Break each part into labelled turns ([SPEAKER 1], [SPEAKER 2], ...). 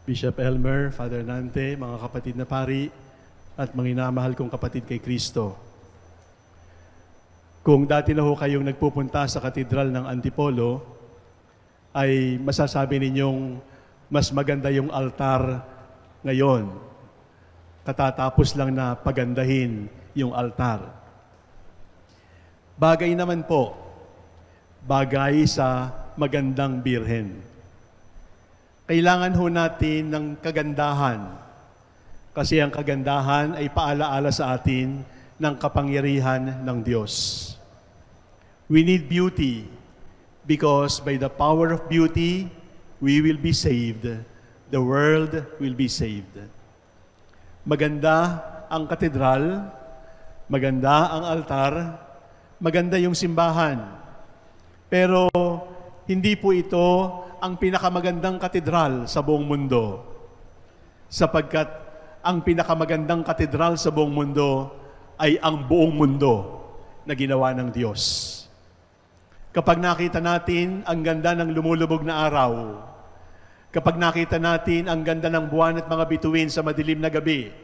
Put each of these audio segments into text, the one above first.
[SPEAKER 1] Bishop Elmer, Father Nante, mga kapatid na pari, at mga inamahal kong kapatid kay Kristo. Kung dati na ho kayong nagpupunta sa katedral ng Antipolo, ay masasabi ninyong mas maganda yung altar ngayon. Katatapos lang na pagandahin yung altar. Bagay naman po, bagay sa magandang birhen. Kailangan ho natin ng kagandahan kasi ang kagandahan ay paalaala sa atin ng kapangyarihan ng Diyos. We need beauty because by the power of beauty, we will be saved. The world will be saved. Maganda ang katedral, maganda ang altar, maganda yung simbahan. Pero hindi po ito ang pinakamagandang katedral sa buong mundo. Sapagkat ang pinakamagandang katedral sa buong mundo ay ang buong mundo na ginawa ng Diyos. Kapag nakita natin ang ganda ng lumulubog na araw, kapag nakita natin ang ganda ng buwan at mga bituin sa madilim na gabi,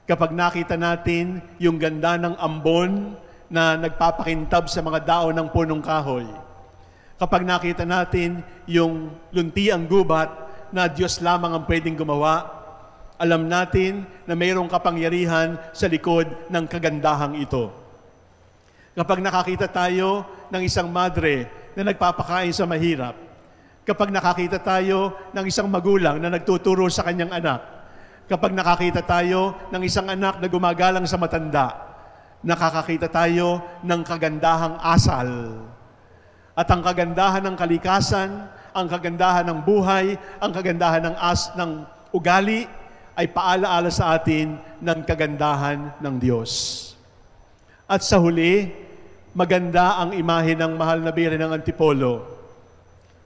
[SPEAKER 1] kapag nakita natin yung ganda ng ambon na nagpapakintab sa mga daon ng punong kahoy, kapag nakita natin yung luntiang gubat na Diyos lamang ang pwedeng gumawa, alam natin na mayroong kapangyarihan sa likod ng kagandahang ito. Kapag nakakita tayo ng isang madre na nagpapakain sa mahirap, kapag nakakita tayo ng isang magulang na nagtuturo sa kanyang anak, kapag nakakita tayo ng isang anak na gumagalang sa matanda, nakakakita tayo ng kagandahang asal. At ang kagandahan ng kalikasan, ang kagandahan ng buhay, ang kagandahan ng ugali, ay paalaala sa atin ng kagandahan ng Diyos. At sa huli, maganda ang imahe ng mahal na Birhen ng Antipolo,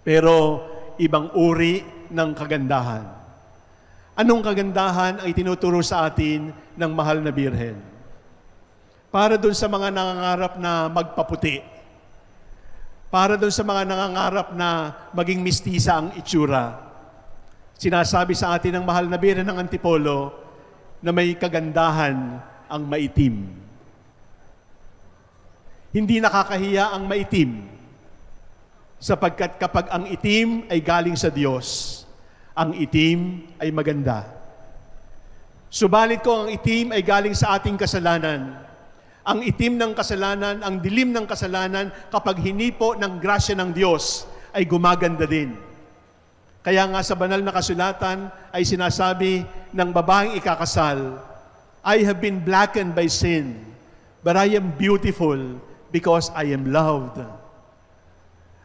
[SPEAKER 1] pero ibang uri ng kagandahan. Anong kagandahan ay tinuturo sa atin ng mahal na Birhen? Para doon sa mga nangangarap na magpaputi, para doon sa mga nangangarap na maging mistisa ang itsura, sinasabi sa atin ng mahal na Birhen ng Antipolo na may kagandahan ang maitim. Hindi nakakahiya ang maitim, sapagkat kapag ang itim ay galing sa Diyos, ang itim ay maganda. Subalit kung ang itim ay galing sa ating kasalanan, ang itim ng kasalanan, ang dilim ng kasalanan, kapag hinipo ng grasya ng Diyos, ay gumaganda din. Kaya nga sa banal na kasulatan ay sinasabi ng babaeng ikakasal, I have been blackened by sin, but I am beautiful because I am loved.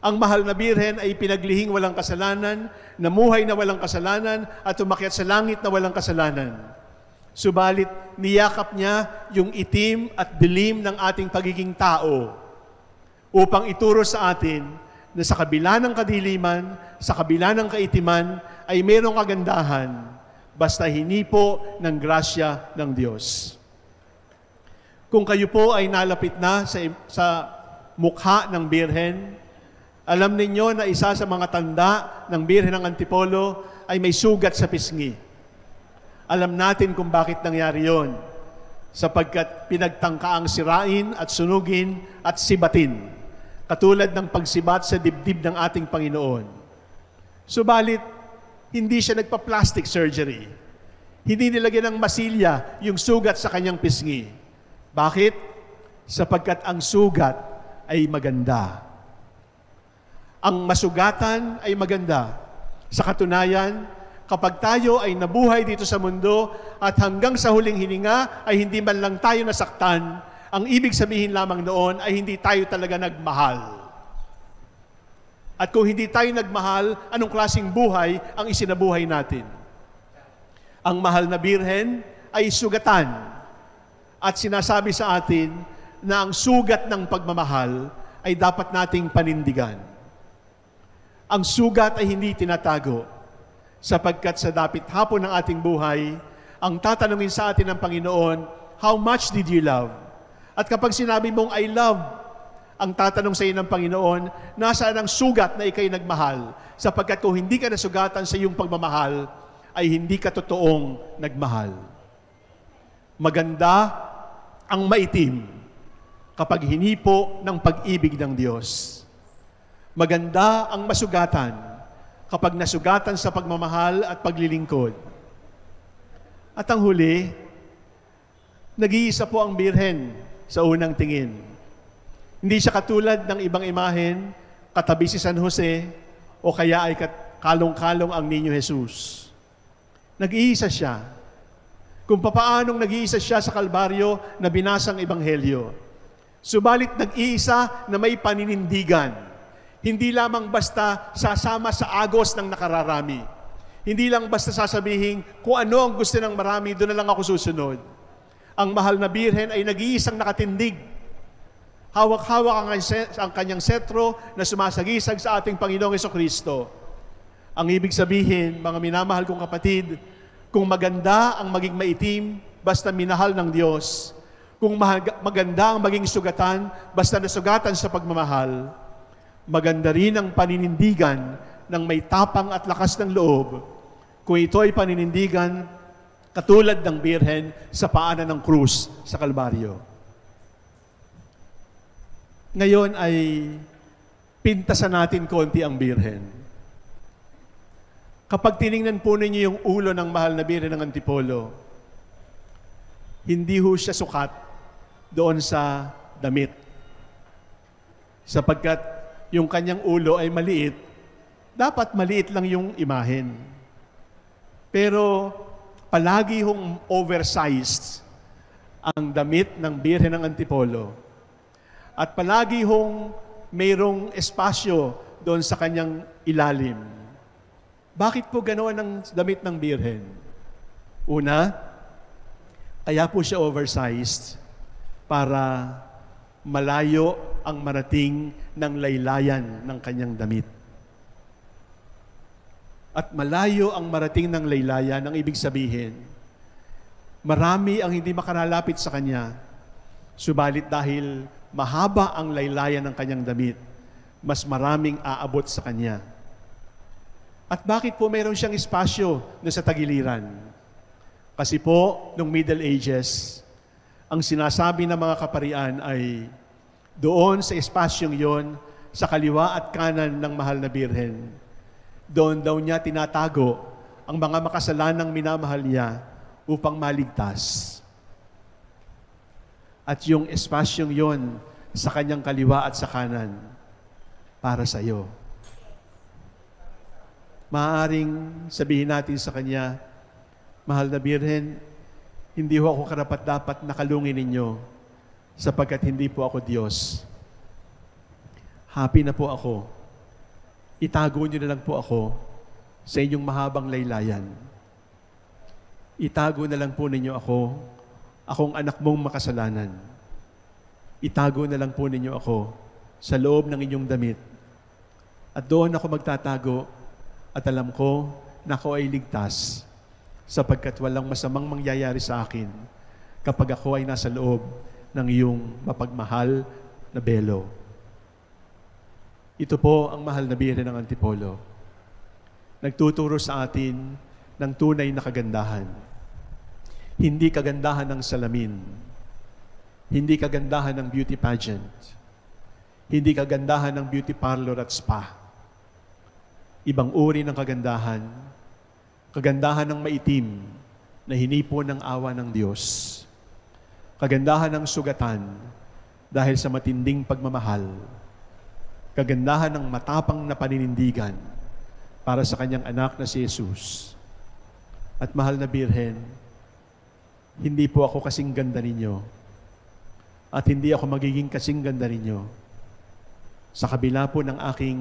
[SPEAKER 1] Ang mahal na Birhen ay pinaglihing walang kasalanan, namuhay na walang kasalanan, at umakyat sa langit na walang kasalanan. Subalit, niyakap niya yung itim at dilim ng ating pagiging tao upang ituro sa atin na sa kabila ng kadiliman, sa kabila ng kaitiman, ay mayroong kagandahan basta hinipo ng grasya ng Diyos. Kung kayo po ay nalapit na sa mukha ng Birhen, alam ninyo na isa sa mga tanda ng Birhen ng Antipolo ay may sugat sa pisngi. Alam natin kung bakit nangyari yon, sapagkat pinagtangkaang sirain at sunugin at sibatin, katulad ng pagsibat sa dibdib ng ating Panginoon. Subalit, hindi siya nagpa-plastic surgery. Hindi nilagyan ng masilya yung sugat sa kanyang pisngi. Bakit? Sapagkat ang sugat ay maganda. Ang masugatan ay maganda. Sa katunayan, kapag tayo ay nabuhay dito sa mundo at hanggang sa huling hininga ay hindi man lang tayo nasaktan, ang ibig sabihin lamang noon ay hindi tayo talaga nagmahal. At kung hindi tayo nagmahal, anong klaseng buhay ang isinabuhay natin? Ang mahal na Birhen ay sugatan. At sinasabi sa atin na ang sugat ng pagmamahal ay dapat nating panindigan. Ang sugat ay hindi tinatago, sapagkat sa dapit hapon ng ating buhay, ang tatanungin sa atin ng Panginoon, how much did you love? At kapag sinabi mong I love, ang tatanong sa iyo ng Panginoon, nasaan ang sugat na ikay nagmahal? Sapagkat kung hindi ka nasugatan sa iyong pagmamahal, ay hindi katotoong nagmahal. Maganda ang maitim kapag hinipo ng pag-ibig ng Diyos. Maganda ang masugatan kapag nasugatan sa pagmamahal at paglilingkod. At ang huli, nag-iisa po ang birhen sa unang tingin. Hindi siya katulad ng ibang imahen, katabi si San Jose, o kaya ay kalong-kalong ang Niño Jesus. Nag-iisa siya. Kung papaanong nag-iisa siya sa Kalbaryo na binasang Ebanghelyo. Subalit nag-iisa na may paninindigan. Hindi lamang basta sasama sa agos ng nakararami. Hindi lang basta sasabihin kung ano ang gusto ng marami, doon na lang ako susunod. Ang mahal na birhen ay nag-iisang nakatindig. Hawak-hawak ang kanyang setro na sumasagisag sa ating Panginoong Jesucristo. Ang ibig sabihin, mga minamahal kong kapatid, kung maganda ang maging maitim, basta minahal ng Diyos. Kung maganda ang maging sugatan, basta nasugatan sa pagmamahal. Maganda rin ang paninindigan ng may tapang at lakas ng loob. Kung ito ay paninindigan, katulad ng birhen sa paanan ng krus sa Kalbaryo. Ngayon ay pintasan natin konti ang birhen. Kapag tiningnan po ninyo yung ulo ng mahal na birhen ng Antipolo, hindi ho siya sukat doon sa damit. Sapagkat yung kanyang ulo ay maliit, dapat maliit lang yung imahen. Pero palagi hong oversized ang damit ng birhen ng Antipolo. At palagi hong mayroong espasyo doon sa kanyang ilalim. Bakit po ganoon ang damit ng birhen? Una, kaya po siya oversized para malayo ang marating ng laylayan ng kanyang damit. At malayo ang marating ng laylayan, ang ibig sabihin, marami ang hindi makaralapit sa kanya, subalit dahil mahaba ang laylayan ng kanyang damit, mas maraming aabot sa kanya. At bakit po mayroon siyang espasyo na sa tagiliran? Kasi po, noong Middle Ages, ang sinasabi ng mga kaparian ay doon sa espasyong yon, sa kaliwa at kanan ng mahal na birhen, doon daw niya tinatago ang mga makasalanang minamahal niya upang maligtas. At yung espasyong yon sa kanyang kaliwa at sa kanan, para sa iyo. Maaaring sabihin natin sa kanya, mahal na birhen, hindi ho ako karapat-dapat nakalungin ninyo sapagkat hindi po ako Diyos. Happy na po ako. Itago niyo na lang po ako sa inyong mahabang laylayan. Itago na lang po ninyo ako, akong anak mong makasalanan. Itago na lang po ninyo ako sa loob ng inyong damit. At doon ako magtatago at alam ko na ako ay ligtas sapagkat walang masamang mangyayari sa akin kapag ako ay nasa loob ng iyong mapagmahal na belo. Ito po ang mahal na birhen ng Antipolo. Nagtuturo sa atin ng tunay na kagandahan. Hindi kagandahan ng salamin. Hindi kagandahan ng beauty pageant. Hindi kagandahan ng beauty parlor at spa. Ibang uri ng kagandahan, kagandahan ng maitim na hinipo ng awa ng Diyos. Kagandahan ng sugatan dahil sa matinding pagmamahal. Kagandahan ng matapang na paninindigan para sa kanyang anak na si Jesus. At mahal na birhen, hindi po ako kasing ganda ninyo at hindi ako magiging kasing ganda ninyo sa kabila po ng aking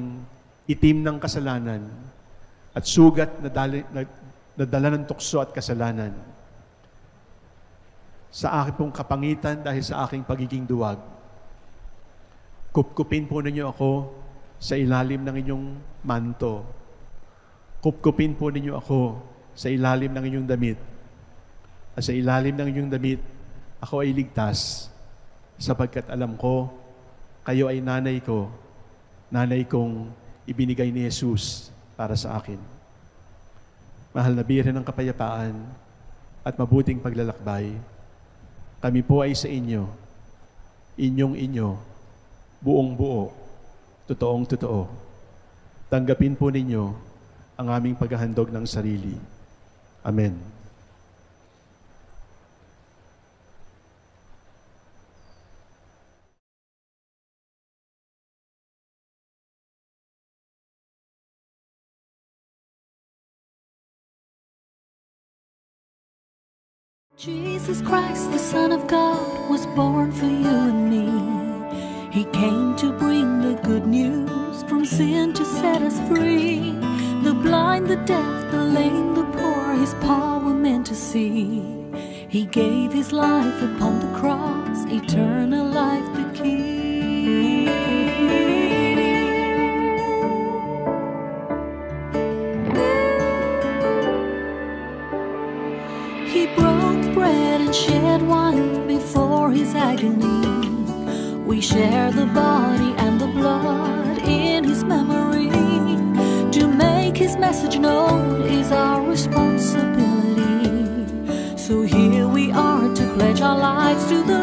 [SPEAKER 1] itim ng kasalanan at sugat na dala ng tukso at kasalanan. Sa aking pong kapangitan dahil sa aking pagiging duwag. Kupkupin po ninyo ako sa ilalim ng inyong manto. Kupkupin po ninyo ako sa ilalim ng inyong damit. At sa ilalim ng inyong damit, ako ay ligtas sapagkat alam ko, kayo ay nanay ko, nanay kong ibinigay ni Jesus para sa akin. mahal na Birhen ng Kapayapaan at mabuting paglalakbay, kami po ay sa inyo, inyong-inyo, buong-buo, totoong-totoo. Tanggapin po ninyo ang aming paghahandog ng sarili. Amen.
[SPEAKER 2] Jesus Christ, the Son of God, was born for you and me. He came to bring the good news, from sin to set us free. The blind, the deaf, the lame, the poor, His power meant to see. He gave His life upon the cross, eternal life the key. He broke bread and shed wine before His agony. We share the body and the blood in His memory. To make His message known is our responsibility. So here we are to pledge our lives to the